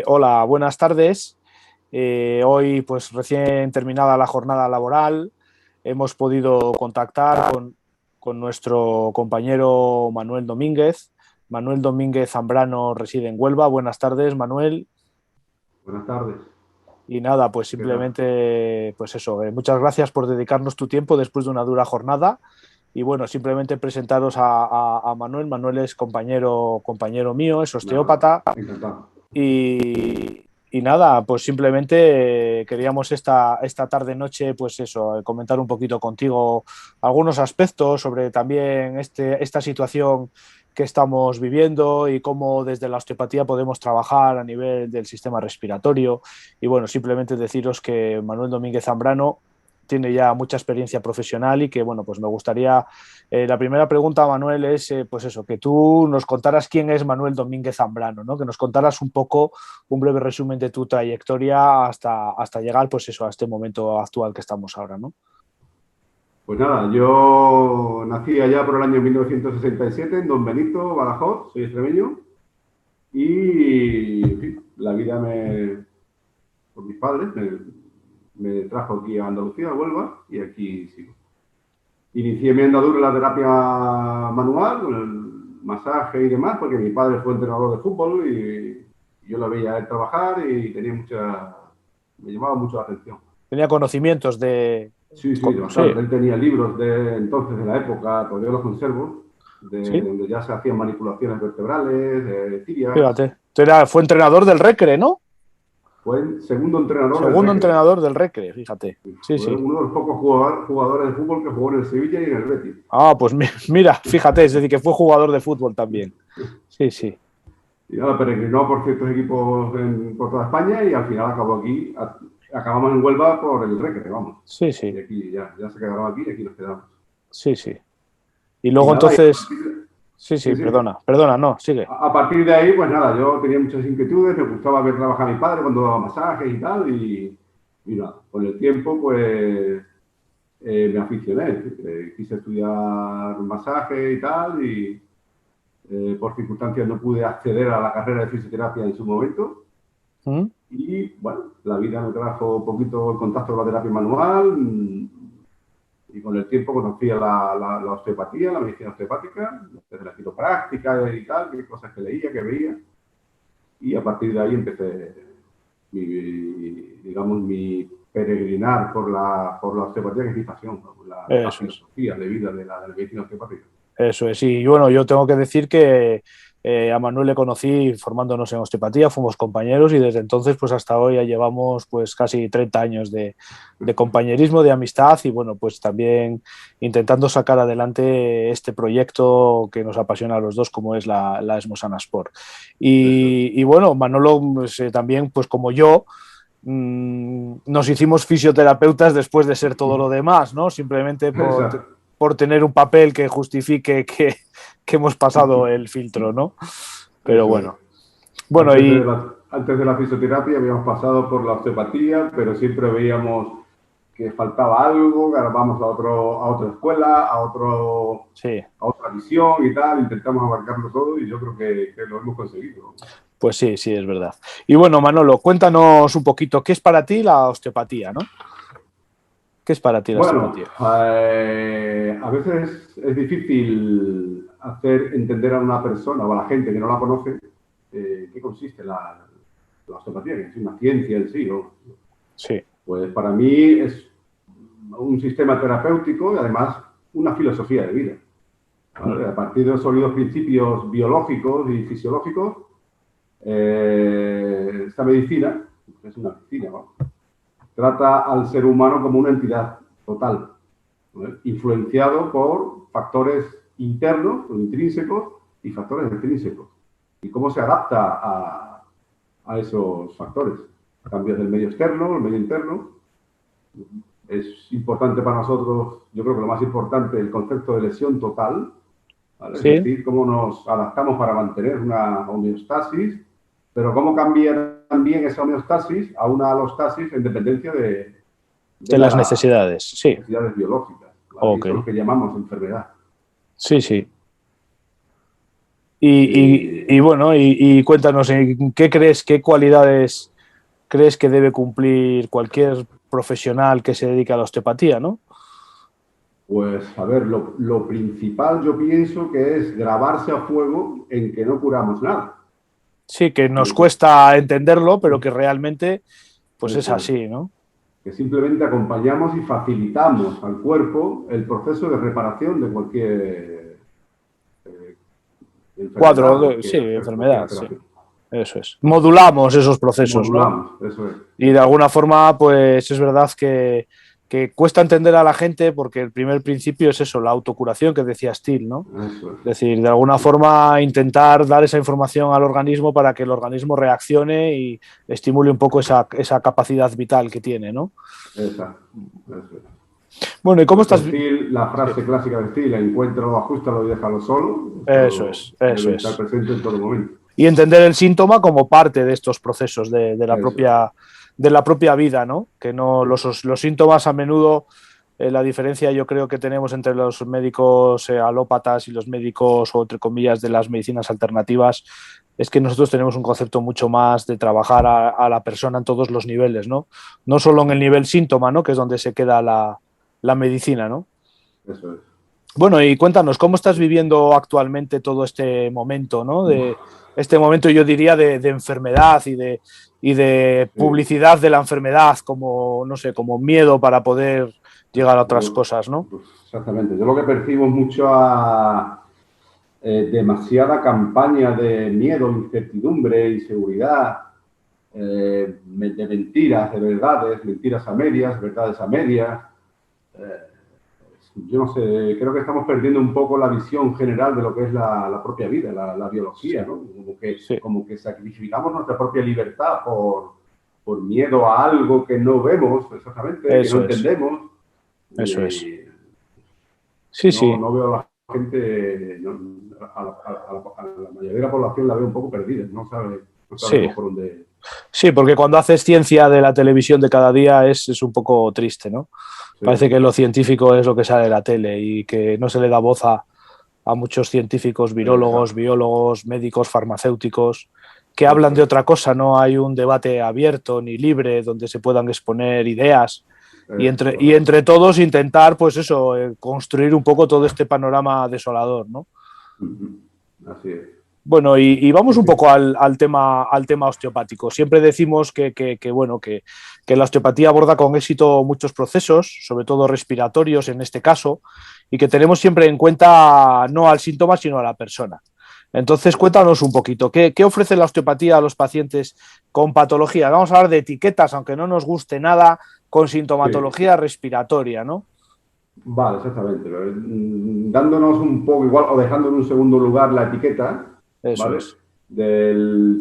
Hola, buenas tardes. Hoy, pues recién terminada la jornada laboral, hemos podido contactar con nuestro compañero Manuel Domínguez. Manuel Domínguez Zambrano reside en Huelva. Buenas tardes, Manuel. Buenas tardes. Y nada, pues ¿Qué tal? simplemente, pues eso, muchas gracias por dedicarnos tu tiempo después de una dura jornada. Y bueno, simplemente presentaros a Manuel. Manuel es compañero mío, es Nada, osteópata. encantado. Y nada, pues simplemente queríamos esta tarde-noche, pues eso, comentar un poquito contigo algunos aspectos sobre también esta situación que estamos viviendo y cómo desde la osteopatía podemos trabajar a nivel del sistema respiratorio. Y bueno, simplemente deciros que Manuel Domínguez Zambrano tiene ya mucha experiencia profesional y que, bueno, pues me gustaría, la primera pregunta, Manuel, es, pues eso, que tú nos contaras quién es Manuel Domínguez Zambrano, ¿no? Que nos contaras un poco, un breve resumen de tu trayectoria hasta llegar, pues eso, a este momento actual que estamos ahora, ¿no? Pues nada, yo nací allá por el año 1967 en Don Benito, Badajoz, soy extremeño, y en fin, la vida por mis padres me trajo aquí a Andalucía, a Huelva, y aquí sigo. Inicié mi andadura en la terapia manual, con el masaje y demás, porque mi padre fue entrenador de fútbol y yo lo veía a él trabajar y me llamaba mucho la atención. Tenía conocimientos de... Sí, sí, Sí, bastante. Él tenía libros de entonces, de la época, todavía los conservo, de sí, donde ya se hacían manipulaciones vertebrales, de tibias. fíjate. Fue entrenador del Recre, ¿no? Fue el segundo entrenador del Segundo Recre. entrenador del Recre, fíjate. Sí, Fue sí. uno de los pocos jugadores de fútbol que jugó en el Sevilla y en el Betis. Ah, pues mira, fíjate, es decir, que fue jugador de fútbol también. Sí, sí, Y nada, peregrinó por ciertos equipos por toda España y al final acabó aquí. Acabamos en Huelva por el Recre, vamos. sí, Y sí, aquí ya se quedaron aquí y aquí nos quedamos. sí, sí. Y Y luego nada, entonces, sí, sí, sí, sí. perdona, no, sigue. A partir de ahí, pues nada, yo tenía muchas inquietudes, me gustaba ver trabajar a mi padre cuando daba masajes y tal, y nada, con el tiempo, pues me aficioné, quise estudiar masaje y tal, y por circunstancias no pude acceder a la carrera de fisioterapia en su momento, ¿Mm? y bueno, la vida me trajo un poquito el contacto con la terapia manual, y con el tiempo conocí a la osteopatía, la medicina osteopática, desde la quiropráctica y tal, que cosas que leía, que veía. Y a partir de ahí empecé digamos, mi peregrinar por la osteopatía, que es mi pasión, ¿no? La Eso es. filosofía de vida de la medicina osteopática. Eso es, y bueno, yo tengo que decir que a Manuel le conocí formándonos en osteopatía, fuimos compañeros y desde entonces pues hasta hoy ya llevamos pues casi 30 años de compañerismo, de amistad y bueno, pues también intentando sacar adelante este proyecto que nos apasiona a los dos como es la Esmosana Sport. Eso es. Y bueno, Manolo pues, también pues como yo nos hicimos fisioterapeutas después de ser todo lo demás, ¿no? Simplemente Exacto. por tener un papel que justifique que hemos pasado el filtro, ¿no? Pero Eso es. bueno. Bueno, y Antes de la fisioterapia habíamos pasado por la osteopatía, pero siempre veíamos que faltaba algo, que ahora vamos a otra escuela, sí, a otra visión y tal, intentamos abarcarlo todo y yo creo que lo hemos conseguido. pues sí, sí, es verdad. Y bueno, Manolo, cuéntanos un poquito, ¿qué es para ti la osteopatía, ¿no? ¿Qué es para ti la Bueno, osteopatía? a veces es difícil hacer entender a una persona o a la gente que no la conoce qué consiste la osteopatía, que es una ciencia en sí, ¿no? Sí. Pues para mí es un sistema terapéutico y además una filosofía de vida. Mm. ¿Vale? A partir de los sólidos principios biológicos y fisiológicos, esta medicina, es una medicina, ¿no? Trata al ser humano como una entidad total, ¿no? Influenciado por factores internos o intrínsecos y factores extrínsecos. Y cómo se adapta a esos factores. Cambios del medio externo, el medio interno. Es importante para nosotros, yo creo que lo más importante, el concepto de lesión total, ¿vale? Es Sí, decir, cómo nos adaptamos para mantener una homeostasis, pero cómo cambia también esa homeostasis a una alostasis en dependencia de de las las necesidades, sí. necesidades biológicas, ¿vale? Y Ok. eso es lo que llamamos enfermedad. Sí, sí. Y bueno, y cuéntanos, ¿qué crees, qué cualidades crees que debe cumplir cualquier profesional que se dedique a la osteopatía, ¿no? Pues, a ver, lo principal yo pienso que es grabarse a fuego en que no curamos nada. Sí, que nos Eso, cuesta entenderlo, pero que realmente pues es eso es. así, ¿no? Que simplemente acompañamos y facilitamos al cuerpo el proceso de reparación de cualquier Cuadro, enfermedad o sí, cualquier enfermedad, sí. alteración. Eso es. Modulamos esos procesos, ¿no? Modulamos, eso es. Y de alguna forma, pues es verdad que cuesta entender a la gente porque el primer principio es eso, la autocuración que decía Steele, ¿no? Eso es. Es decir, de alguna forma intentar dar esa información al organismo para que el organismo reaccione y estimule un poco esa capacidad vital que tiene, ¿no? Exacto. Eso es. Bueno, ¿y cómo Por eso estás? Steele, la Sí, frase clásica de Steele, encuéntralo, ajustalo y déjalo solo, eso esto es, eso debe estar es. presente en todo momento. Y entender el síntoma como parte de estos procesos Eso es. de la propia vida, ¿no? Que no Sí. los síntomas a menudo, la diferencia yo creo que tenemos entre los médicos alópatas y los médicos, o entre comillas, de las medicinas alternativas, es que nosotros tenemos un concepto mucho más de trabajar a la persona en todos los niveles, ¿no? No solo en el nivel síntoma, ¿no? Que es donde se queda la medicina, ¿no? Eso es. Bueno, y cuéntanos, ¿cómo estás viviendo actualmente todo este momento, ¿no? De este momento, yo diría, de enfermedad y de Sí. publicidad de la enfermedad, como, no sé, como miedo para poder llegar a otras Yo, cosas, ¿no? pues, exactamente. Yo lo que percibo es mucha demasiada campaña de miedo, incertidumbre, inseguridad, de mentiras, de verdades, mentiras a medias, verdades a medias. Eh, yo no sé, creo que estamos perdiendo un poco la visión general de lo que es la propia vida, la biología, Sí, ¿no? sí, Como que sacrificamos nuestra propia libertad por miedo a algo que no vemos exactamente, que no eso es, entendemos. eso es. Y Sí, no, sí. no veo a la gente, no, a la mayoría de la población la veo un poco perdida, no Sí, sabemos por dónde. sí, porque cuando haces ciencia de la televisión de cada día es un poco triste, ¿no? Sí, Parece que lo científico es lo que sale de la tele y que no se le da voz a muchos científicos, virólogos, exacto, biólogos, médicos, farmacéuticos, que hablan eso de otra cosa, no hay un debate abierto ni libre donde se puedan exponer ideas es y correcto. entre todos intentar, pues eso, construir un poco todo este panorama desolador, ¿no? Así es. Bueno, y vamos Sí, un sí, poco al tema osteopático. Siempre decimos bueno, que la osteopatía aborda con éxito muchos procesos, sobre todo respiratorios en este caso, y que tenemos siempre en cuenta no al síntoma, sino a la persona. Entonces, cuéntanos un poquito, ¿qué ofrece la osteopatía a los pacientes con patología? Vamos a hablar de etiquetas, aunque no nos guste nada, con sí. sintomatología respiratoria, ¿no? Vale, exactamente. Dándonos un poco igual o dejando en un segundo lugar la etiqueta, Eso ¿vale? es.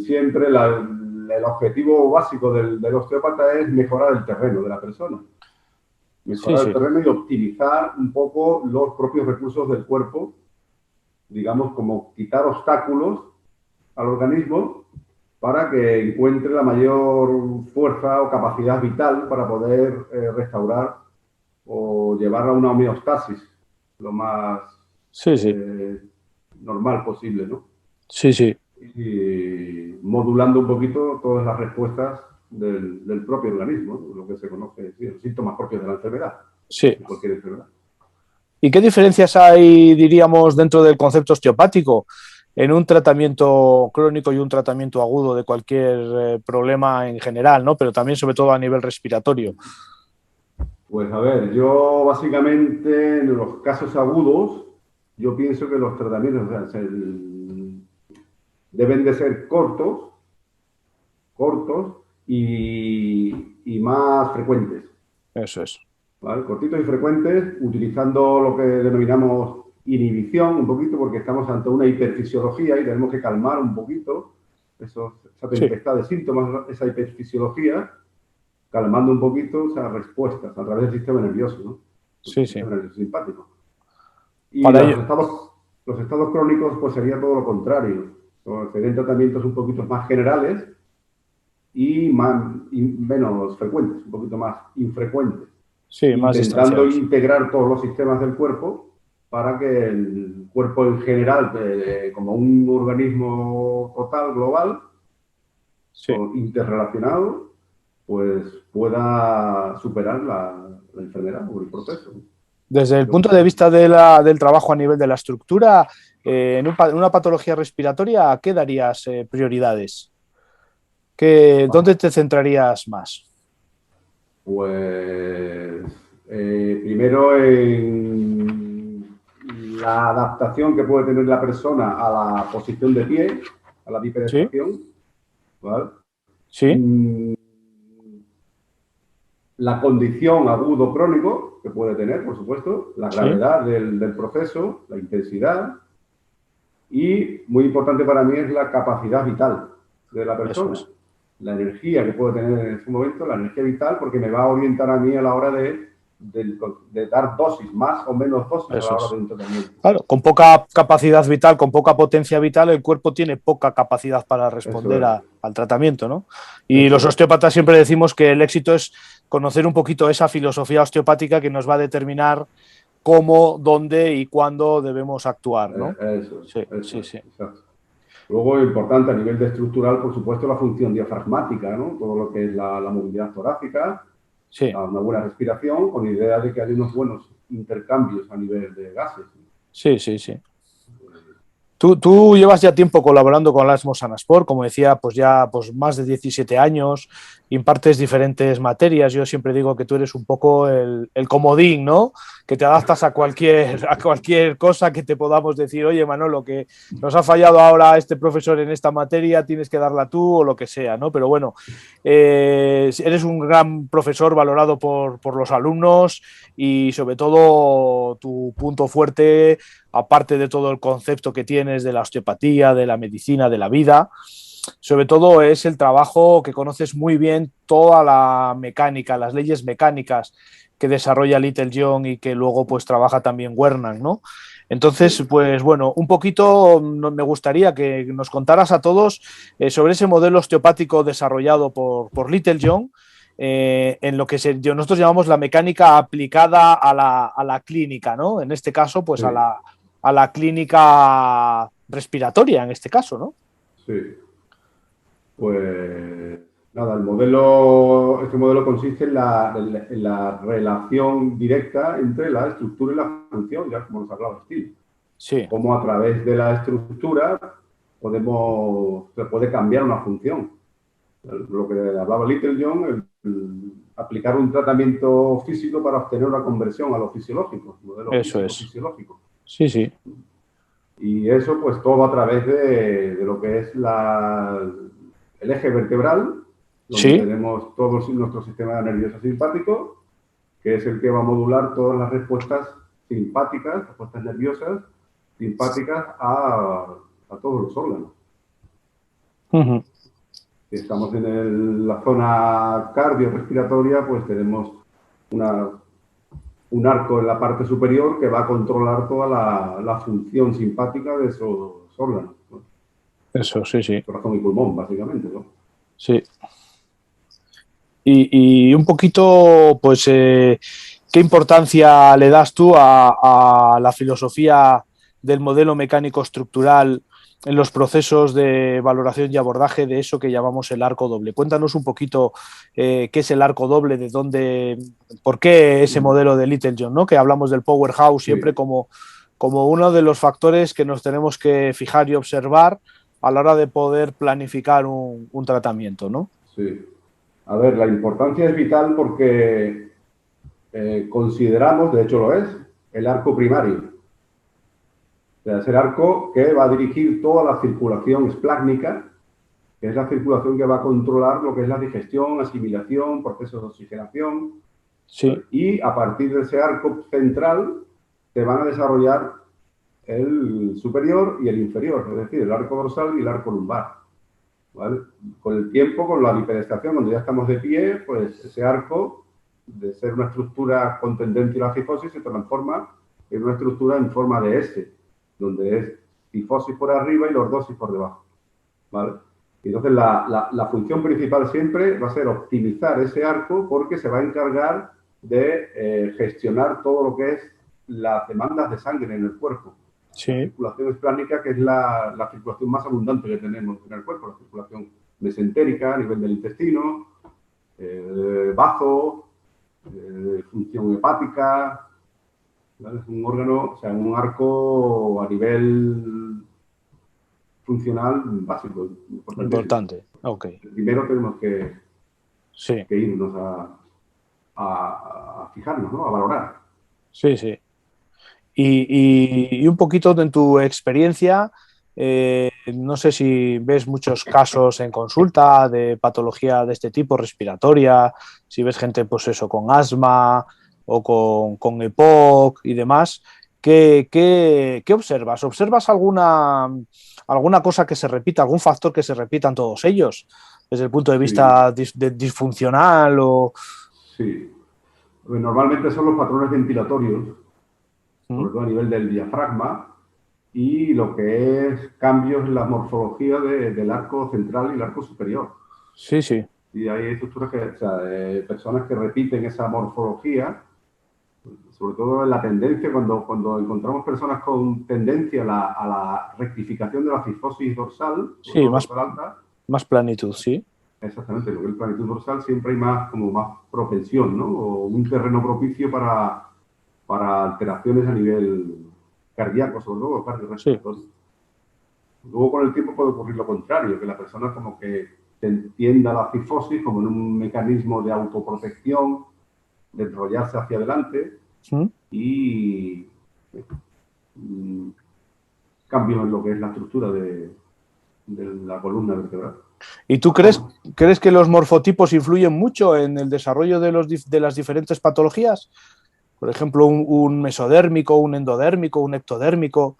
Siempre el objetivo básico del osteópata es mejorar el terreno de la persona. Sí, Mejorar el sí, terreno y optimizar un poco los propios recursos del cuerpo, digamos, como quitar obstáculos al organismo para que encuentre la mayor fuerza o capacidad vital para poder restaurar o llevar a una homeostasis lo más sí, sí, eh, normal posible, ¿no? sí, sí, Y modulando un poquito todas las respuestas del propio organismo, ¿no? Lo que se conoce, sí, los síntomas propios de la enfermedad, sí. de cualquier enfermedad. ¿Y qué diferencias hay, diríamos, dentro del concepto osteopático en un tratamiento crónico y un tratamiento agudo de cualquier problema en general, ¿no? Pero también, sobre todo, a nivel respiratorio? Pues a ver, yo básicamente en los casos agudos, yo pienso que los tratamientos o sea, deben de ser cortos y más frecuentes. Eso es. ¿Vale? Cortitos y frecuentes, utilizando lo que denominamos inhibición un poquito, porque estamos ante una hiperfisiología y tenemos que calmar un poquito esa Sí, tempestad de síntomas, esa hiperfisiología, calmando un poquito esas respuestas a través del sistema nervioso, ¿no? El sí, sí. sistema nervioso simpático. Y Para ello, los estados crónicos, pues sería todo lo contrario. Serían tratamientos un poquito más generales y menos frecuentes, un poquito más infrecuentes, sí, más intentando distanciados. integrar todos los sistemas del cuerpo para que el cuerpo en general, como un organismo total, global, Sí. interrelacionado, pues pueda superar la enfermedad o el proceso. Desde el punto de vista del trabajo a nivel de la estructura, en una patología respiratoria, ¿qué darías prioridades? ¿Dónde te centrarías más? Pues primero en la adaptación que puede tener la persona a la posición de pie, a la Sí, bipedestación, ¿vale? sí, La condición agudo-crónico que puede tener, por supuesto, la sí, gravedad del proceso, la intensidad y, muy importante para mí, es la capacidad vital de la eso persona. es. La energía que puede tener en ese momento, la energía vital, porque me va a orientar a mí a la hora de dar dosis, más o menos dosis a la Eso hora de es. un tratamiento. Claro, con poca capacidad vital, con poca potencia vital, el cuerpo tiene poca capacidad para Eso responder es, al tratamiento, ¿no? Y los eso es. osteópatas siempre decimos que el éxito es conocer un poquito esa filosofía osteopática que nos va a determinar cómo, dónde y cuándo debemos actuar, ¿no? Sí, Eso sí, es, sí. exacto. Luego, importante a nivel de estructural, por supuesto, la función diafragmática, ¿no? Todo lo que es la movilidad torácica, Sí, una buena respiración, con idea de que hay unos buenos intercambios a nivel de gases. sí, sí, sí. Tú llevas ya tiempo colaborando con Erasmus Sanasport, como decía, pues ya pues más de 17 años, impartes diferentes materias. Yo siempre digo que tú eres un poco el comodín, ¿no? Que te adaptas a cualquier cosa que te podamos decir, oye, Manolo, que nos ha fallado ahora este profesor en esta materia, tienes que darla tú o lo que sea, ¿no? Pero bueno, eres un gran profesor valorado por los alumnos y sobre todo tu punto fuerte, aparte de todo el concepto que tienes de la osteopatía, de la medicina, de la vida, sobre todo es el trabajo que conoces muy bien toda la mecánica, las leyes mecánicas que desarrolla Little John y que luego pues trabaja también Wernan, ¿no? Entonces, Sí. pues bueno, un poquito me gustaría que nos contaras a todos sobre ese modelo osteopático desarrollado por Little John, en lo que nosotros llamamos la mecánica aplicada a la clínica, ¿no? En este caso, pues Sí, a la clínica respiratoria, en este caso, ¿no? sí. Pues nada, este modelo consiste en la relación directa entre la estructura y la función, ya como nos hablaba Steve. Sí, Cómo a través de la estructura se puede cambiar una función. Lo que hablaba Little John, aplicar un tratamiento físico para obtener una conversión a lo fisiológico, modelo eso es. físico-fisiológico. Sí, sí. Y eso, pues todo a través de lo que es el eje vertebral, donde Sí, tenemos todo nuestro sistema nervioso simpático, que es el que va a modular todas las respuestas simpáticas, respuestas nerviosas, simpáticas a todos los órganos. uh-huh. Si estamos en la zona cardiorrespiratoria, pues tenemos un arco en la parte superior que va a controlar toda la función simpática de esos órganos, ¿no? Eso, sí, sí. Corazón y pulmón, básicamente, ¿no? Sí. Y un poquito, pues, ¿qué importancia le das tú a la filosofía del modelo mecánico estructural en los procesos de valoración y abordaje de eso que llamamos el arco doble? Cuéntanos un poquito qué es el arco doble, de dónde, por qué ese modelo de Little John, ¿no? Que hablamos del powerhouse siempre Sí, como, como uno de los factores que nos tenemos que fijar y observar a la hora de poder planificar un tratamiento, ¿no? sí. A ver, la importancia es vital porque consideramos, de hecho lo es, el arco primario. O sea, es el arco que va a dirigir toda la circulación esplácnica, que es la circulación que va a controlar lo que es la digestión, asimilación, procesos de oxigenación. Sí, Y a partir de ese arco central se van a desarrollar el superior y el inferior, es decir, el arco dorsal y el arco lumbar. ¿Vale? Con el tiempo, con la bipedestación, cuando ya estamos de pie, pues ese arco, de ser una estructura con tendencia a la cifosis, se transforma en una estructura en forma de S, donde es cifosis por arriba y lordosis por debajo. ¿Vale? Entonces, la función principal siempre va a ser optimizar ese arco porque se va a encargar de gestionar todo lo que es las demandas de sangre en el cuerpo. Sí. La circulación esplánica, que es la circulación más abundante que tenemos en el cuerpo, la circulación mesentérica a nivel del intestino, bazo, función hepática, ¿vale? Es un órgano, o sea, un arco a nivel funcional básico, Importante. Okay. Primero tenemos que irnos a fijarnos, ¿no? A valorar. Sí, sí. Y un poquito en tu experiencia, no sé si ves muchos casos en consulta de patología de este tipo, respiratoria, si ves gente, pues eso, con asma o con EPOC y demás. ¿Qué observas? ¿Observas alguna cosa que se repita, algún factor que se repita en todos ellos, desde el punto de vista disfuncional o...? Sí. Normalmente son los patrones ventilatorios, sobre todo a nivel del diafragma, y lo que es cambios en la morfología del arco central y el arco superior. Sí, sí. Y hay estructuras personas que repiten esa morfología, sobre todo en la tendencia, cuando encontramos personas con tendencia a la rectificación de la cifosis dorsal, sí, dorsal alta, más planitud, sí. Exactamente, lo que es planitud dorsal siempre hay más propensión, ¿no? O un terreno propicio para alteraciones a nivel cardíaco, sobre todo cardiorrespiratorio. Sí. Luego con el tiempo puede ocurrir lo contrario, que la persona como que tienda la cifosis como en un mecanismo de autoprotección, de enrollarse hacia adelante y cambios en lo que es la estructura de la columna vertebral. ¿Y tú crees que los morfotipos influyen mucho en el desarrollo de las diferentes patologías? Por ejemplo, un mesodérmico, un endodérmico, un ectodérmico.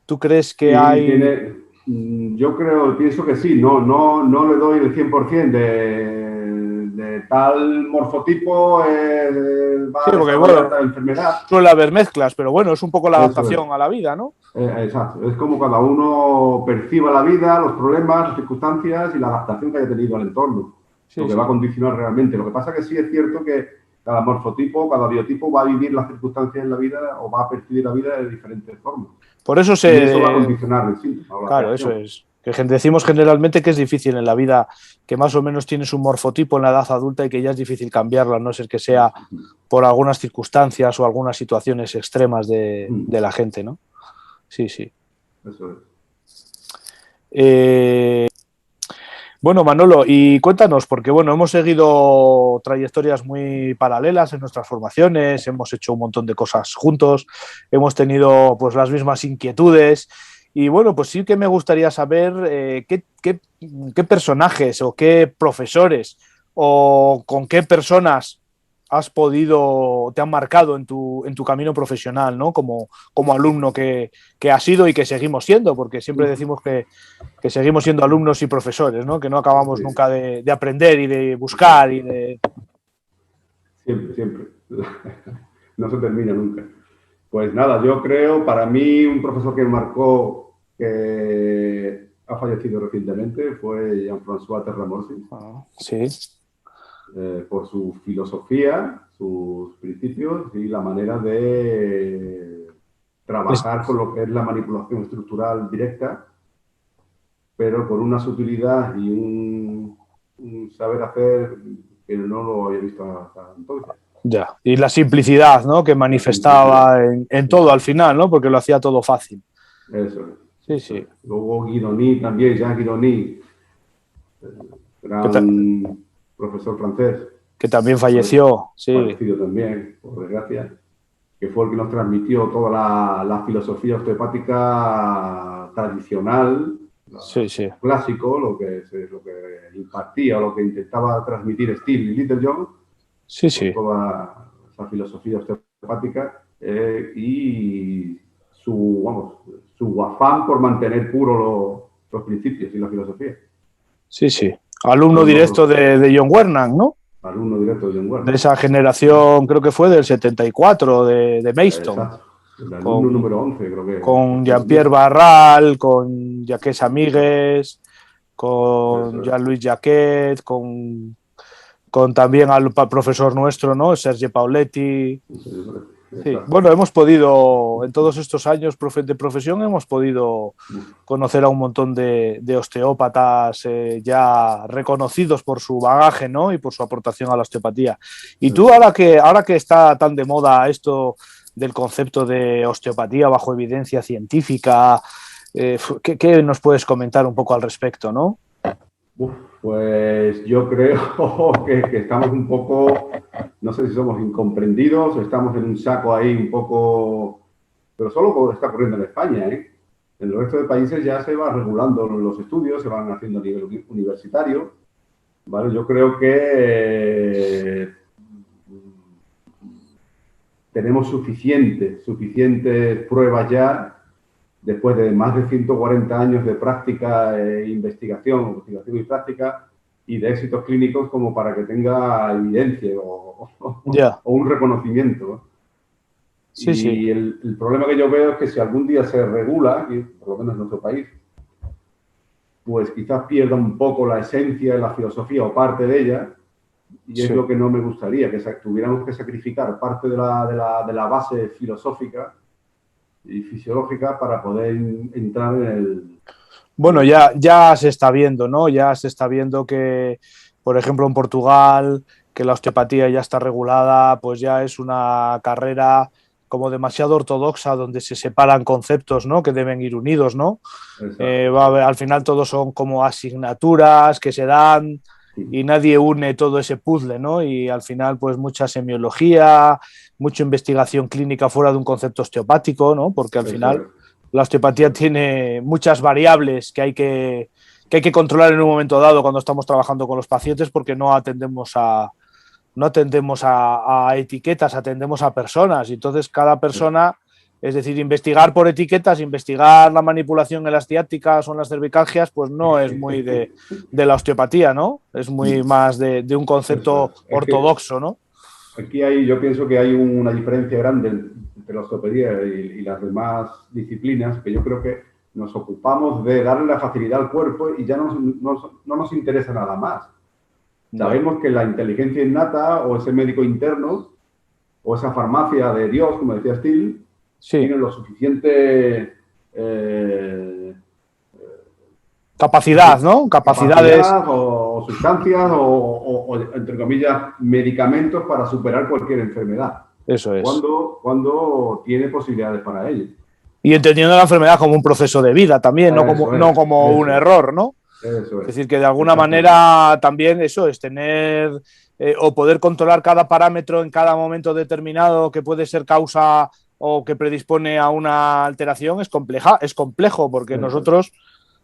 ¿Tú crees que hay...? Yo pienso que sí. No le doy el 100% de tal morfotipo va a desarrollar esta enfermedad. Suele haber mezclas, pero bueno, es un poco la adaptación a la vida, ¿no? Exacto. Es como cada uno perciba la vida, los problemas, las circunstancias y la adaptación que haya tenido al entorno. Sí, lo que va a condicionar realmente. Lo que pasa es que sí es cierto que cada morfotipo, cada biotipo va a vivir las circunstancias en la vida o va a percibir la vida de diferentes formas. Por eso y eso va a condicionar el síntoma. Claro, eso es. Que decimos generalmente que es difícil en la vida, que más o menos tienes un morfotipo en la edad adulta y que ya es difícil cambiarlo, a no ser que sea por algunas circunstancias o algunas situaciones extremas de la gente, ¿no? Sí, sí. Eso es. Bueno, Manolo, y cuéntanos, porque bueno, hemos seguido trayectorias muy paralelas en nuestras formaciones, hemos hecho un montón de cosas juntos, hemos tenido pues las mismas inquietudes y bueno, pues sí que me gustaría saber qué personajes o qué profesores o con qué personas te han marcado en tu camino profesional, ¿no? Como alumno que has sido y que seguimos siendo, porque siempre decimos que seguimos siendo alumnos y profesores, ¿no? Que no acabamos nunca de aprender y de buscar y de... Siempre. No se termina nunca. Pues nada, yo creo, para mí, un profesor que me marcó, que ha fallecido recientemente, fue Jean-François Terramorsi. Sí. Por su filosofía, sus principios y la manera de trabajar con lo que es la manipulación estructural directa, pero con una sutilidad y un saber hacer que no lo había visto hasta entonces. Ya, y la simplicidad, ¿no? Que manifestaba en todo al final, ¿no? Porque lo hacía todo fácil. Eso es. Sí, sí. Luego Guidoni también, Jean Guidoni, gran profesor francés. Que también falleció, sí. Fallecido también, por desgracia, que fue el que nos transmitió toda la filosofía osteopática tradicional, sí. clásico, lo que impartía, lo que intentaba transmitir Steve y Littlejohn, sí, sí. Toda esa filosofía osteopática y su afán por mantener puros los principios y la filosofía. Sí, sí. Alumno directo de John Wernan, ¿no? Alumno directo de John Wernan. De esa generación, creo que fue del 74, de Maidstone. Exacto. El alumno número 11, creo que. Con Jean-Pierre Barral, con Jacques Amigues, con Jean-Louis Jacquet, con también al profesor nuestro, ¿no? Serge Pauletti. Sí, bueno, hemos podido, en todos estos años de profesión, hemos podido conocer a un montón de osteópatas ya reconocidos por su bagaje, ¿no? Y por su aportación a la osteopatía. Y tú, ahora que está tan de moda esto del concepto de osteopatía bajo evidencia científica, ¿qué nos puedes comentar un poco al respecto, no? Uf, pues yo creo que estamos un poco, no sé si somos incomprendidos o estamos en un saco ahí un poco, pero solo está ocurriendo en España, ¿eh? En el resto de países ya se va regulando los estudios, se van haciendo a nivel universitario, ¿vale? Yo creo que tenemos suficientes pruebas ya, después de más de 140 años de práctica e investigación y práctica, y de éxitos clínicos como para que tenga evidencia Ya, o un reconocimiento. sí, sí, Y el problema que yo veo es que si algún día se regula, y por lo menos en nuestro país, pues quizás pierda un poco la esencia de la filosofía o parte de ella, y es sí. lo que no me gustaría, que tuviéramos que sacrificar parte de la base filosófica y fisiológica para poder entrar en Bueno, el ya se está viendo, ¿no? Ya se está viendo que, por ejemplo, en Portugal, que la osteopatía ya está regulada, pues ya es una carrera como demasiado ortodoxa, donde se separan conceptos, ¿no? Que deben ir unidos, ¿no? Exacto. Al final todos son como asignaturas que se dan y nadie une todo ese puzzle, ¿no? Y al final, pues mucha semiología, mucha investigación clínica fuera de un concepto osteopático, ¿no? Porque al Eso final es. la osteopatía tiene muchas variables que hay que controlar en un momento dado cuando estamos trabajando con los pacientes porque no atendemos a etiquetas, atendemos a personas. Y entonces cada persona, es decir, investigar por etiquetas, investigar la manipulación en las ciáticas o en las cervicalgias, pues no es muy de la osteopatía, ¿no? Es muy más de un Eso concepto es que ortodoxo, ¿no? aquí yo pienso que hay una diferencia grande entre la ortopedia y las demás disciplinas, que yo creo que nos ocupamos de darle la facilidad al cuerpo y ya no nos interesa nada más. Ya. Sabemos que la inteligencia innata o ese médico interno o esa farmacia de Dios, como decía Steele, Sí, tienen lo suficiente eh, capacidad, ¿no? Capacidades, capacidad o sustancias entre comillas, medicamentos para superar cualquier enfermedad, eso es. cuando tiene posibilidades para ello. Y entendiendo la enfermedad como un proceso de vida también, Eso no es, como un eso es, error, ¿no? eso Es es, decir, que de alguna exactamente. manera también eso es tener o poder controlar cada parámetro en cada momento determinado que puede ser causa o que predispone a una alteración es complejo, porque Eso es. nosotros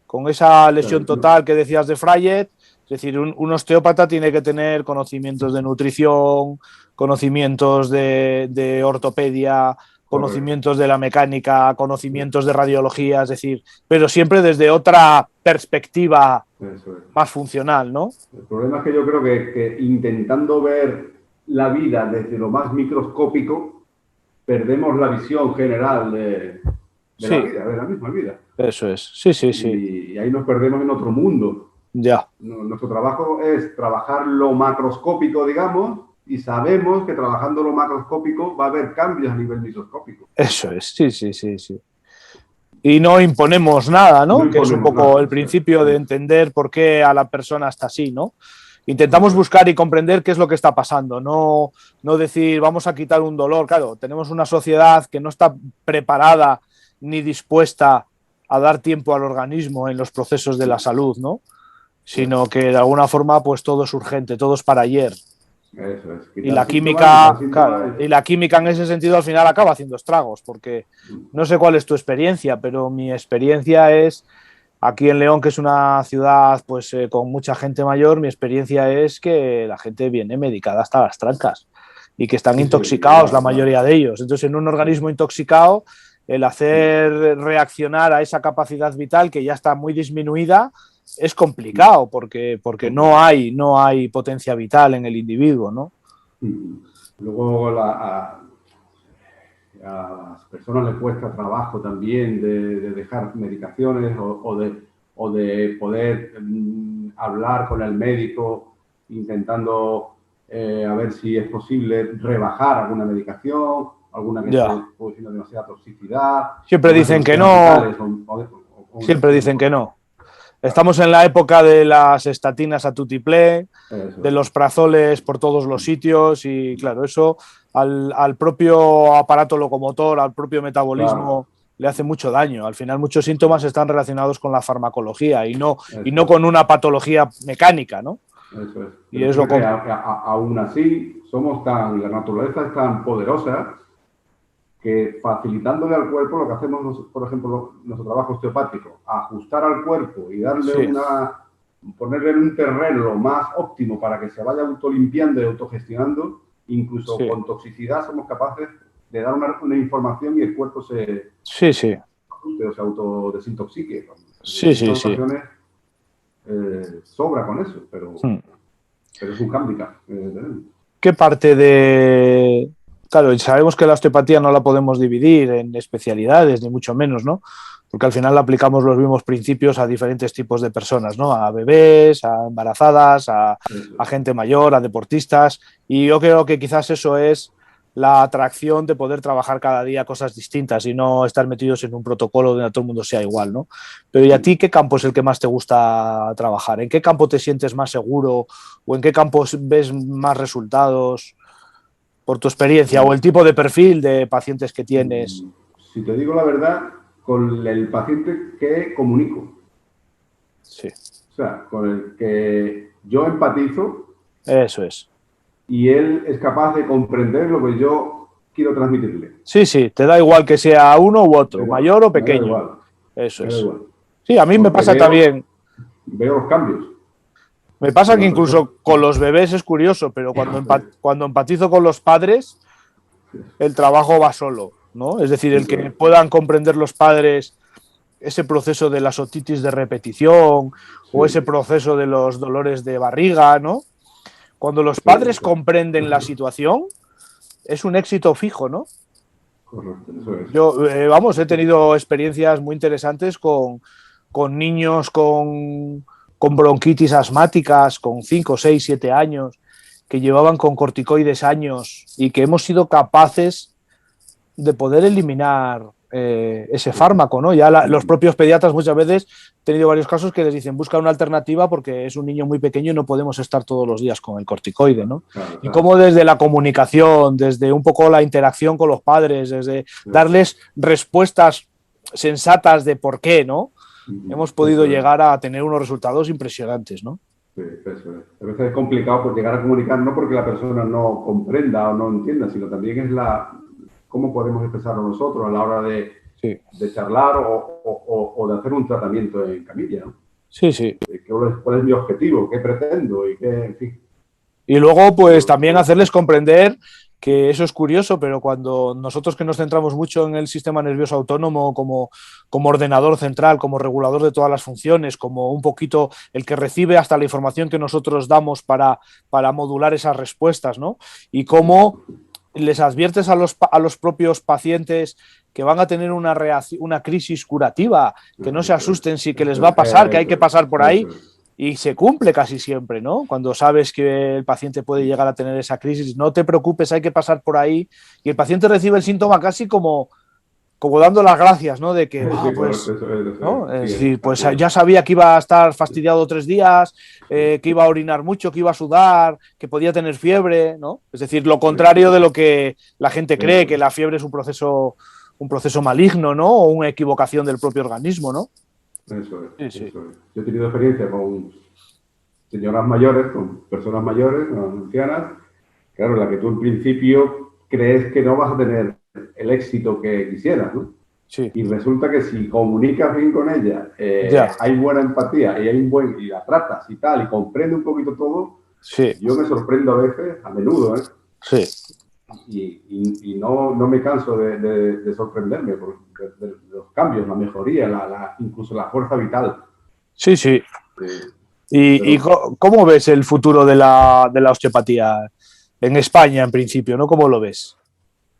con esa O sea, lesión total que decías de Frayet, es decir, un osteópata tiene que tener conocimientos de nutrición, conocimientos de ortopedia, correcto. conocimientos de la mecánica, conocimientos de radiología, es decir, pero siempre desde otra perspectiva Eso es. más funcional, ¿no? El problema es que yo creo que intentando ver la vida desde lo más microscópico, perdemos la visión general de la Sí, vida, de la misma vida. eso es. Sí, sí, sí. Y ahí nos perdemos en otro mundo. Ya, Nuestro trabajo es trabajar lo macroscópico, digamos, y sabemos que trabajando lo macroscópico va a haber cambios a nivel microscópico. eso es. Sí, sí, sí, sí. Y no imponemos nada, No ¿no? Que es un imponemos poco nada, el principio de eso entender por qué a la persona está así, ¿no? es, Intentamos eso es. buscar y comprender qué es lo que está pasando, no decir vamos a quitar un dolor. Claro, tenemos una sociedad que no está preparada ni dispuesta a dar tiempo al organismo en los procesos de la salud, ¿no? Sino que de alguna forma pues todo es urgente, todo es para ayer. Eso es. Y Quitar la síntomas, quitar química, síntomas. claro, y la química en ese sentido al final acaba haciendo estragos, porque no sé cuál es tu experiencia, pero mi experiencia es aquí en León, que es una ciudad pues con mucha gente mayor, mi experiencia es que la gente viene medicada hasta las trancas y que están Sí, sí, intoxicados la igual, igual. mayoría de ellos. Entonces, en un organismo intoxicado, el hacer reaccionar a esa capacidad vital que ya está muy disminuida es complicado porque no hay potencia vital en el individuo, ¿no? Luego a las personas les cuesta trabajo también de dejar medicaciones o de poder hablar con el médico intentando a ver si es posible rebajar alguna medicación alguna que esté Ya. produciendo demasiada toxicidad. Siempre dicen que no. Siempre dicen que no. Estamos en la época de las estatinas a tutiplé, de los prazoles por todos los sitios y claro, eso al propio aparato locomotor, al propio metabolismo, le hace mucho daño. Al final muchos síntomas están relacionados con la farmacología y no con una patología mecánica, ¿no? Eso es. Y es lo que aún así la naturaleza es tan poderosa que facilitándole al cuerpo lo que hacemos, por ejemplo, nuestro trabajo osteopático, ajustar al cuerpo y darle ponerle en un terreno lo más óptimo para que se vaya autolimpiando y autogestionando, incluso con toxicidad somos capaces de dar una información y el cuerpo se autodesintoxique. Sí. Ocasiones sobra con eso, pero es un hándicap. ¿Qué parte de...? Claro, sabemos que la osteopatía no la podemos dividir en especialidades, ni mucho menos, ¿no? Porque al final aplicamos los mismos principios a diferentes tipos de personas, ¿no? A bebés, a embarazadas, a gente mayor, a deportistas. Y yo creo que quizás eso es la atracción de poder trabajar cada día cosas distintas y no estar metidos en un protocolo donde todo el mundo sea igual, ¿no? Pero ¿y a ti qué campo es el que más te gusta trabajar? ¿En qué campo te sientes más seguro? ¿O en qué campo ves más resultados por tu experiencia? ¿O el tipo de perfil de pacientes que tienes? Si te digo la verdad, con el paciente que comunico. Sí. O sea, con el que yo empatizo. Eso es. Y él es capaz de comprender lo que yo quiero transmitirle. Sí, te da igual que sea uno u otro, mayor o pequeño. Me da igual. Eso es. Sí, a mí me pasa también. Veo los cambios. Me pasa que incluso con los bebés es curioso, pero cuando empatizo con los padres, el trabajo va solo, ¿no? Es decir, el que puedan comprender los padres ese proceso de las otitis de repetición o ese proceso de los dolores de barriga, ¿no? Cuando los padres comprenden la situación, es un éxito fijo, ¿no? Correcto, eso es. Yo, he tenido experiencias muy interesantes con niños con bronquitis asmáticas, con 5, 6, 7 años, que llevaban con corticoides años y que hemos sido capaces de poder eliminar ese fármaco, ¿no? Ya los propios pediatras muchas veces he tenido varios casos que les dicen busca una alternativa porque es un niño muy pequeño y no podemos estar todos los días con el corticoide, ¿no? Claro. Y cómo desde la comunicación, desde un poco la interacción con los padres, desde darles respuestas sensatas de por qué, ¿no? Hemos podido llegar a tener unos resultados impresionantes, ¿no? Sí, eso es. A veces es complicado por llegar a comunicar, no porque la persona no comprenda o no entienda, sino también es cómo podemos expresarlo nosotros a la hora de charlar o de hacer un tratamiento en camilla, ¿no? Sí. ¿Cuál es mi objetivo? ¿Qué pretendo? Y en fin. Y luego, pues también hacerles comprender que eso es curioso, pero cuando nosotros que nos centramos mucho en el sistema nervioso autónomo como ordenador central, como regulador de todas las funciones, como un poquito el que recibe hasta la información que nosotros damos para modular esas respuestas, ¿no? Y cómo les adviertes a los propios pacientes que van a tener una crisis curativa, que no se asusten si que les va a pasar, que hay que pasar por ahí. Y se cumple casi siempre, ¿no? Cuando sabes que el paciente puede llegar a tener esa crisis, no te preocupes, hay que pasar por ahí. Y el paciente recibe el síntoma casi como dando las gracias, ¿no? De que, ¿no? Es decir, pues ya sabía que iba a estar fastidiado 3 días, que iba a orinar mucho, que iba a sudar, que podía tener fiebre, ¿no? Es decir, lo contrario de lo que la gente cree, que la fiebre es un proceso maligno, ¿no? O una equivocación del propio organismo, ¿no? Eso es. Yo he tenido experiencia con señoras mayores, con personas mayores, con ancianas, claro, en la que tú en principio crees que no vas a tener el éxito que quisieras, ¿no? Sí. Y resulta que si comunicas bien con ella, hay buena empatía y la tratas y tal, y comprende un poquito todo, yo me sorprendo a veces, a menudo, ¿eh? Sí. Y no me canso de sorprenderme de los cambios, la mejoría, incluso la fuerza vital. Sí. ¿Y cómo ves el futuro de la osteopatía en España, en principio, ¿no? ¿Cómo lo ves?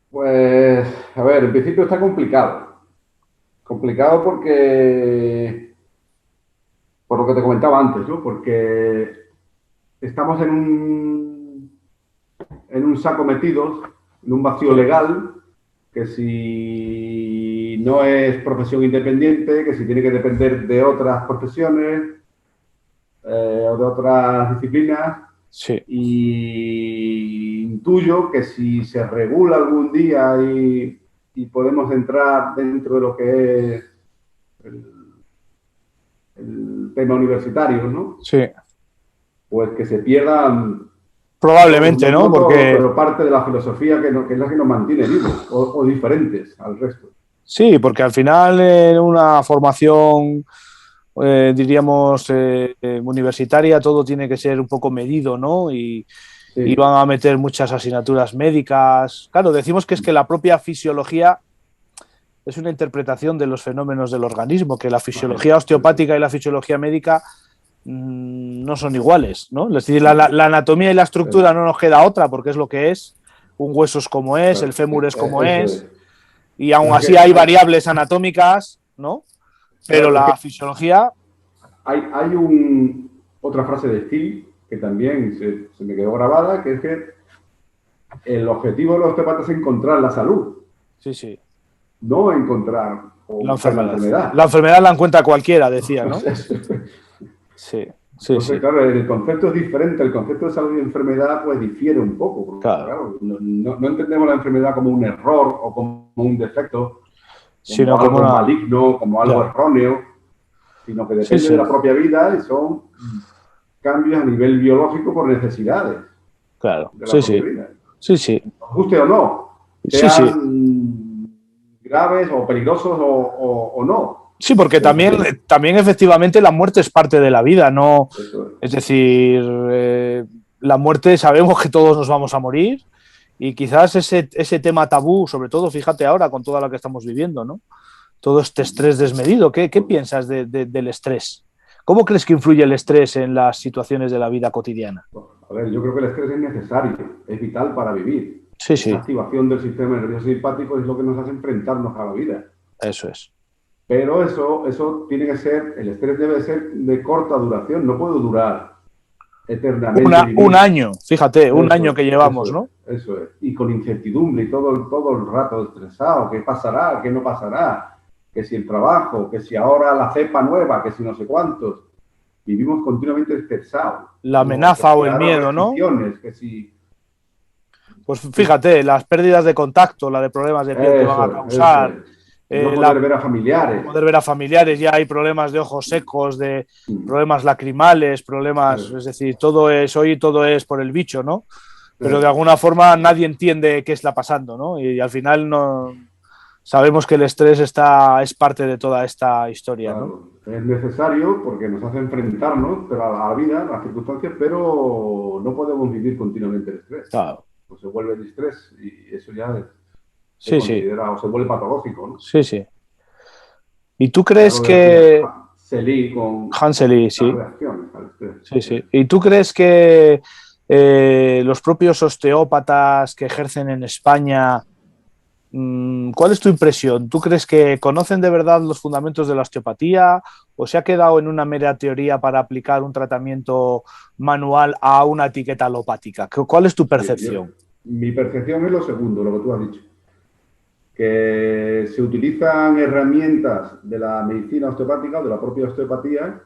Pues, a ver, en principio está complicado. Complicado por lo que te comentaba antes, ¿no? Porque estamos en un saco metidos, en un vacío legal, que si no es profesión independiente, que si tiene que depender de otras profesiones o de otras disciplinas. Sí. Y intuyo que si se regula algún día y podemos entrar dentro de lo que es el tema universitario, ¿no? Sí. Pues que se pierdan... Probablemente, ¿no? Porque... pero parte de la filosofía que es la que nos mantiene vivos o diferentes al resto. Sí, porque al final en una formación, diríamos, universitaria, todo tiene que ser un poco medido, ¿no? Y van a meter muchas asignaturas médicas. Claro, decimos que es que la propia fisiología es una interpretación de los fenómenos del organismo, que la fisiología osteopática y la fisiología médica no son iguales, ¿no? Es decir, la anatomía y la estructura no nos queda otra porque es lo que es, un hueso es como es, el fémur es como es, y aún así hay variables anatómicas, ¿no? Pero la fisiología... Hay otra frase de Steele que también se me quedó grabada, que es que el objetivo de los osteópatas es encontrar la salud. Sí, sí. No encontrar la enfermedad. La enfermedad la encuentra cualquiera, decía, ¿no? Sí. Entonces, claro, el concepto es diferente. El concepto de salud y enfermedad pues difiere un poco. Porque, claro, no entendemos la enfermedad como un error o como un defecto, sino como algo una... maligno, como algo erróneo, sino que depende de la propia vida y son cambios a nivel biológico por necesidades. Claro, vida. Sí. Nos guste o no, sean graves o peligrosos o no. Sí, porque también efectivamente la muerte es parte de la vida, ¿no? Es decir, la muerte sabemos que todos nos vamos a morir y quizás ese tema tabú, sobre todo, fíjate ahora con toda la que estamos viviendo, ¿no? Todo este estrés desmedido. ¿Qué piensas del estrés? ¿Cómo crees que influye el estrés en las situaciones de la vida cotidiana? A ver, yo creo que el estrés es necesario, es vital para vivir. Sí. La activación del sistema nervioso simpático es lo que nos hace enfrentarnos a la vida. Eso es. Pero eso tiene que ser, el estrés debe ser de corta duración, no puede durar eternamente. Un año, fíjate, un año que llevamos, ¿no? Eso es. Y con incertidumbre y todo el rato estresado, ¿qué pasará? ¿Qué no pasará? Que si el trabajo, que si ahora la cepa nueva, que si no sé cuántos. Vivimos continuamente estresados. La amenaza o el miedo, ¿no? Que si... Pues fíjate, las pérdidas de contacto, la de problemas de piel que van a causar. No poder ver a familiares. No poder ver a familiares, ya hay problemas de ojos secos, de problemas lacrimales, problemas, es decir, todo es por el bicho, ¿no? Pero de alguna forma nadie entiende qué está pasando, ¿no? Y al final no sabemos que el estrés es parte de toda esta historia, ¿no? Es necesario porque nos hace enfrentarnos a la vida, a las circunstancias, pero no podemos vivir continuamente el estrés. Claro. Pues se vuelve el estrés y eso ya se vuelve patológico, ¿no? Sí. ¿Y tú crees que... Hansely, sí. Sí. ¿Y tú crees que los propios osteópatas que ejercen en España, cuál es tu impresión? ¿Tú crees que conocen de verdad los fundamentos de la osteopatía o se ha quedado en una mera teoría para aplicar un tratamiento manual a una etiqueta alopática? ¿Cuál es tu percepción? Mi percepción es lo segundo, lo que tú has dicho. Que se utilizan herramientas de la medicina osteopática o de la propia osteopatía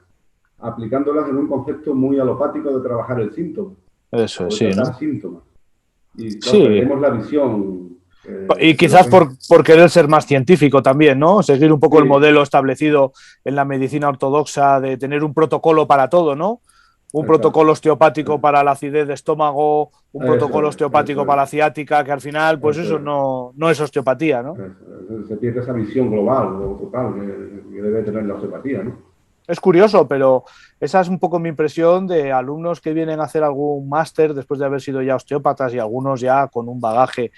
aplicándolas en un concepto muy alopático de trabajar el síntoma. Eso, sí, ¿no? Síntomas. Y claro, tenemos la visión. Y quizás por querer ser más científico también, ¿no? Seguir un poco el modelo establecido en la medicina ortodoxa de tener un protocolo para todo, ¿no? Un protocolo osteopático para la acidez de estómago, un protocolo osteopático para la ciática, que al final, pues eso no es osteopatía, ¿no? Se pierde esa visión global o total que debe tener la osteopatía, ¿no? Es curioso, pero esa es un poco mi impresión de alumnos que vienen a hacer algún máster después de haber sido ya osteópatas y algunos ya con un bagaje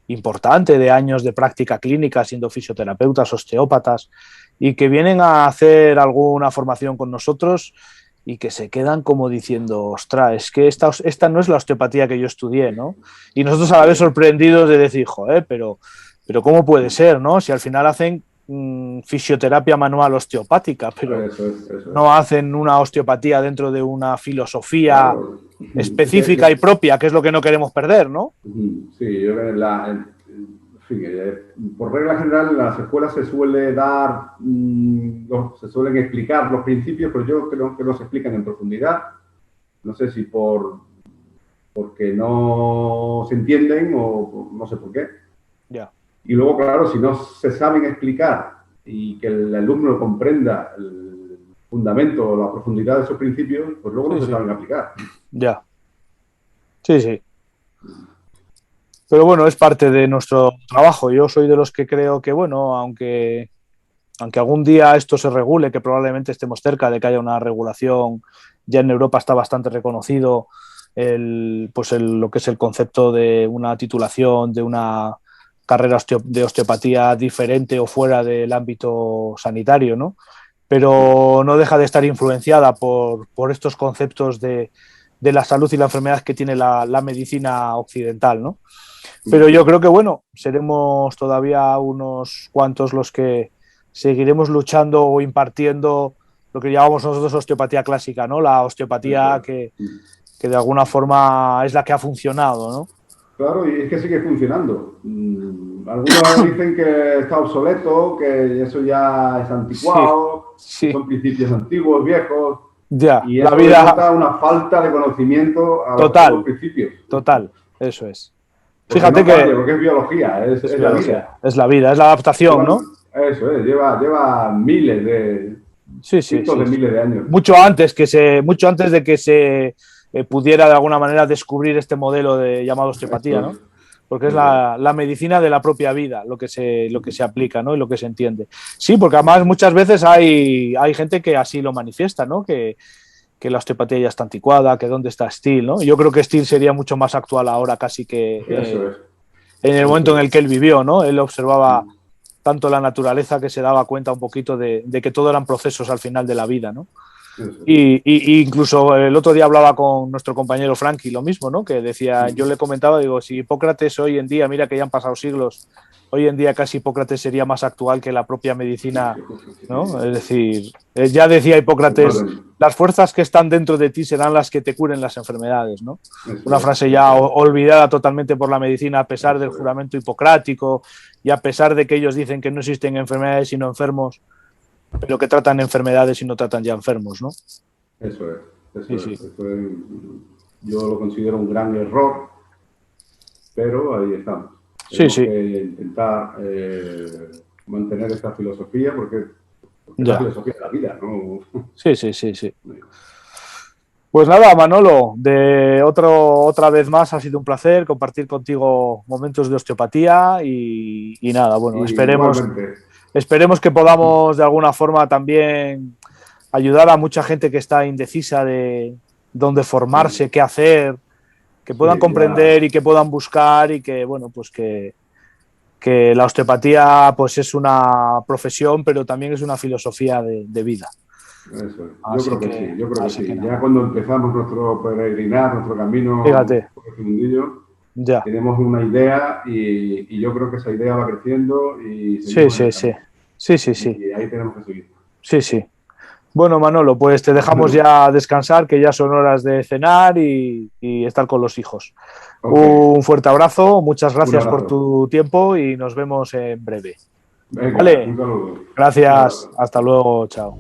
importante de años de práctica clínica siendo fisioterapeutas, osteópatas y que vienen a hacer alguna formación con nosotros y que se quedan como diciendo, ostras, es que esta no es la osteopatía que yo estudié, ¿no? Y nosotros a la vez sorprendidos de decir, joder, pero ¿cómo puede ser, no? Si al final hacen fisioterapia manual osteopática, pero eso. No hacen una osteopatía dentro de una filosofía específica y propia, que es lo que no queremos perder, ¿no? Sí, yo creo que fin, por regla general en las escuelas se suele dar, se suelen explicar los principios, pero yo creo que no se explican en profundidad. No sé si porque no se entienden o no sé por qué. Ya. Y luego, claro, si no se saben explicar y que el alumno comprenda el fundamento o la profundidad de esos principios, pues luego no se saben aplicar. Ya. Sí, sí. Pero bueno, es parte de nuestro trabajo. Yo soy de los que creo que, bueno, aunque algún día esto se regule, que probablemente estemos cerca de que haya una regulación, ya en Europa está bastante reconocido lo que es el concepto de una titulación, de una carrera de osteopatía diferente o fuera del ámbito sanitario, ¿no? Pero no deja de estar influenciada por estos conceptos de la salud y la enfermedad que tiene la medicina occidental, ¿no? Pero yo creo que, bueno, seremos todavía unos cuantos los que seguiremos luchando o impartiendo lo que llamamos nosotros osteopatía clásica, ¿no? La osteopatía que de alguna forma es la que ha funcionado, ¿no? Claro, y es que sigue funcionando. Algunos dicen que está obsoleto, que eso ya es anticuado, sí. que son principios antiguos, viejos. Ya, y eso la vida denota una falta de conocimiento a los principios. Total, eso es. Porque fíjate no cambia, porque es biología, es biología, la vida. Es la vida, es la adaptación, ¿no? Eso es, lleva miles de... cientos de miles de años. Mucho antes de que se pudiera de alguna manera descubrir este modelo de llamado osteopatía, ¿no? Porque es la medicina de la propia vida lo que se aplica, ¿no? Y lo que se entiende. Sí, porque además muchas veces hay gente que así lo manifiesta, ¿no? Que la osteopatía ya está anticuada, que dónde está Steele, ¿no? Yo creo que Steele sería mucho más actual ahora casi que en el momento en el que él vivió, ¿no? Él observaba tanto la naturaleza que se daba cuenta un poquito de que todo eran procesos al final de la vida, ¿no? Y incluso el otro día hablaba con nuestro compañero Frankie, lo mismo, ¿no? Que decía, yo le comentaba, digo, si Hipócrates hoy en día, mira que ya han pasado siglos, hoy en día casi Hipócrates sería más actual que la propia medicina, ¿no? Es decir, ya decía Hipócrates, las fuerzas que están dentro de ti serán las que te curen las enfermedades, ¿no? Una frase ya olvidada totalmente por la medicina a pesar del juramento hipocrático y a pesar de que ellos dicen que no existen enfermedades sino enfermos, pero que tratan enfermedades y no tratan ya enfermos, ¿no? Eso es. Yo lo considero un gran error, pero ahí estamos. Tenemos que intentar mantener esta filosofía porque es la filosofía de la vida, ¿no? Sí. Pues nada, Manolo, otra vez más ha sido un placer compartir contigo momentos de osteopatía y nada, bueno, esperemos que podamos de alguna forma también ayudar a mucha gente que está indecisa de dónde formarse, qué hacer, que puedan comprender y que puedan buscar y que, bueno, pues que la osteopatía pues es una profesión, pero también es una filosofía de vida. Eso es. Yo creo que sí. Ya cuando empezamos nuestro peregrinar, nuestro camino por este mundillo, tenemos una idea y yo creo que esa idea va creciendo y sí. Y ahí tenemos que seguir. Sí. Bueno, Manolo, pues te dejamos ya descansar, que ya son horas de cenar y estar con los hijos. Un fuerte abrazo, muchas gracias por tu tiempo y nos vemos en breve. Venga, vale. Un saludo. Gracias, hasta luego, chao.